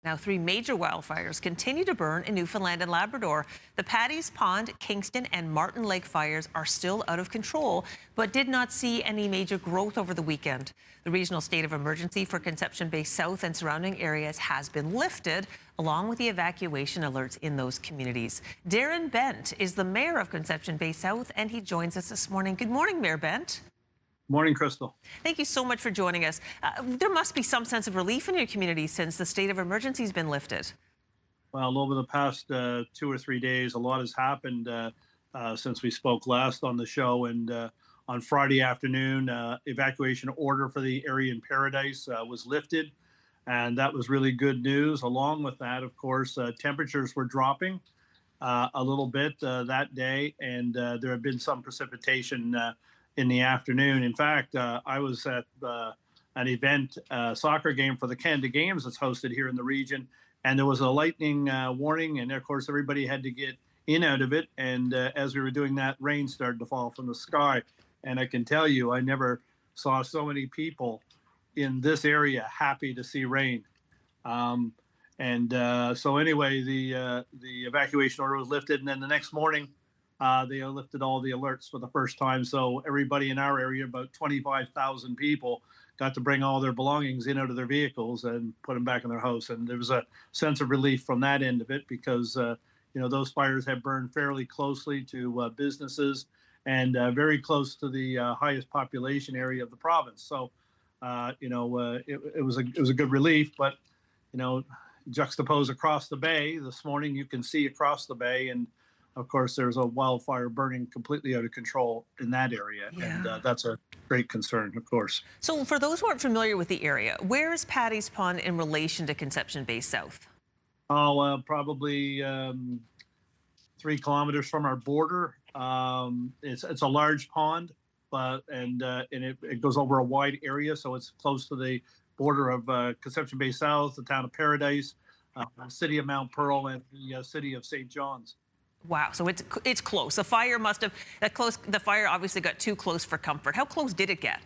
Now, three major wildfires continue to burn in Newfoundland and Labrador. The Paddy's Pond, Kingston, and Martin Lake fires are still out of control, but did not see any major growth over the weekend. The regional state of emergency for Conception Bay South and surrounding areas has been lifted, along with the evacuation alerts in those communities. Darren Bent is the mayor of Conception Bay South, and he joins us this morning. Good morning, Mayor Bent. Morning, Crystal. Thank you so much for joining us. There must be some sense of relief in your community since the state of emergency has been lifted. Well, over the past 2 or 3 days, a lot has happened since we spoke last on the show. And on Friday afternoon, evacuation order for the area in Paradise was lifted. And that was really good news. Along with that, of course, temperatures were dropping a little bit that day. And there had been some precipitation in the afternoon. In fact, I was at an event, soccer game for the Canada Games that's hosted here in the region, and there was a lightning warning, and of course everybody had to get in out of it. And as we were doing that, rain started to fall from the sky. And I can tell you, I never saw so many people in this area happy to see rain. So anyway, the evacuation order was lifted, and then the next morning, they lifted all the alerts for the first time. So everybody in our area, about 25,000 people, got to bring all their belongings in out of their vehicles and put them back in their house. And there was a sense of relief from that end of it because, those fires have burned fairly closely to businesses and very close to the highest population area of the province. So, it was a good relief. But, juxtapose across the bay, this morning you can see across the bay, and of course, there's a wildfire burning completely out of control in that area. Yeah. And that's a great concern, of course. So for those who aren't familiar with the area, where is Paddy's Pond in relation to Conception Bay South? Oh, probably 3 kilometers from our border. It's a large pond, but it goes over a wide area, so it's close to the border of Conception Bay South, the town of Paradise, city of Mount Pearl, and the city of St. John's. Wow, so it's close. The fire The fire obviously got too close for comfort. How close did it get?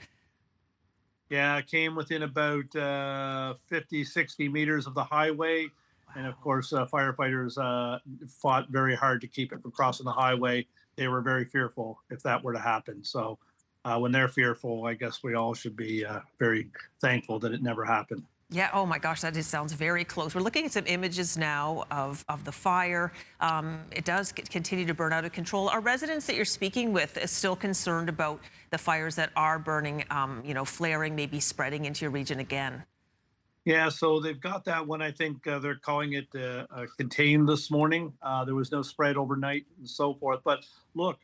Yeah, it came within about 50, 60 meters of the highway. Wow. And of course, firefighters fought very hard to keep it from crossing the highway. They were very fearful if that were to happen. So when they're fearful, I guess we all should be very thankful that it never happened. Yeah, oh my gosh, that just sounds very close. We're looking at some images now of the fire. It does continue to burn out of control. Are residents that you're speaking with still concerned about the fires that are burning, flaring, maybe spreading into your region again? Yeah, so they've got that one. I think they're calling it contained this morning. There was no spread overnight and so forth. But look,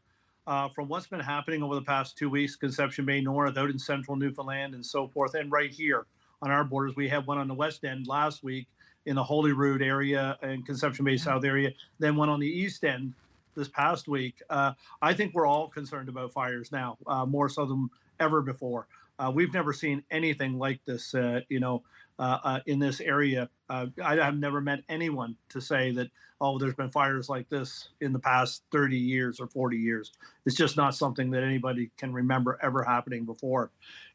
from what's been happening over the past 2 weeks, Conception Bay North, out in central Newfoundland and so forth, and right here on our borders. We had one on the west end last week in the Holyrood area and Conception Bay South area, then one on the east end this past week. I think we're all concerned about fires now, more so than ever before. We've never seen anything like this, in this area. I have never met anyone to say that, oh, there's been fires like this in the past 30 years or 40 years. It's just not something that anybody can remember ever happening before.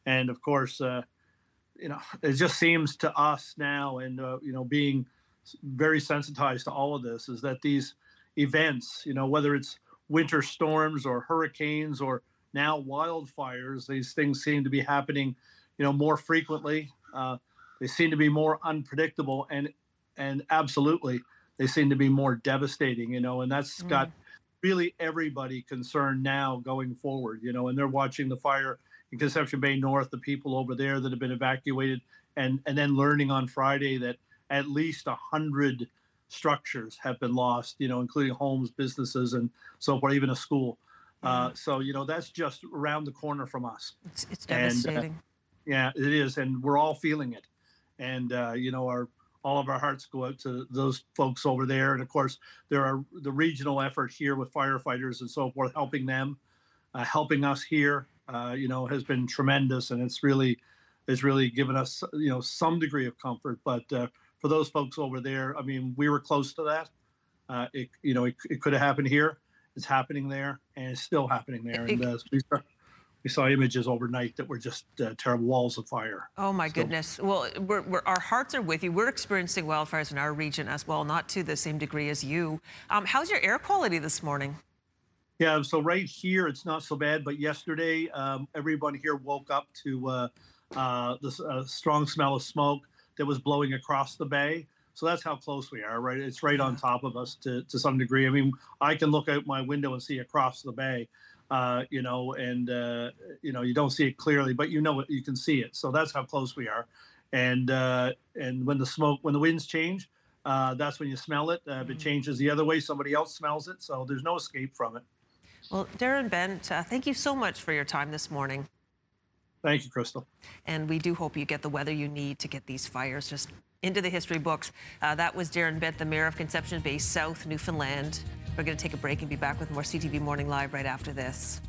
And of course, it just seems to us now, and being very sensitized to all of this, is that these events, whether it's winter storms or hurricanes or now wildfires, these things seem to be happening, more frequently. They seem to be more unpredictable, and absolutely, they seem to be more devastating. And that's got really everybody concerned now going forward. And they're watching the fire in Conception Bay North, the people over there that have been evacuated, and then learning on Friday that at least 100 structures have been lost, including homes, businesses, and so forth, even a school. So, that's just around the corner from us. It's devastating. And, yeah, it is. And we're all feeling it. And, all of our hearts go out to those folks over there. And of course, there are the regional effort here with firefighters and so forth, helping them, helping us here. Has been tremendous, and it's really given us, some degree of comfort. But for those folks over there, I mean, we were close to that. It could have happened here. It's happening there, and it's still happening there. And we saw images overnight that were just terrible walls of fire. Oh my So, goodness. Well, our hearts are with you. We're experiencing wildfires in our region as well, not to the same degree as you. How's your air quality this morning? yeah, so right here it's not so bad, but yesterday everyone here woke up to this strong smell of smoke that was blowing across the bay. So that's how close we are, right? It's right on Yeah. top of us to some degree. I mean, I can look out my window and see across the bay, and you don't see it clearly, but you can see it. So that's how close we are. And when the winds change, that's when you smell it. If it changes the other way, somebody else smells it. So there's no escape from it. Well, Darren Bent, thank you so much for your time this morning. Thank you, Crystal. And we do hope you get the weather you need to get these fires just into the history books. That was Darren Bent, the mayor of Conception Bay South, Newfoundland. We're going to take a break and be back with more CTV Morning Live right after this.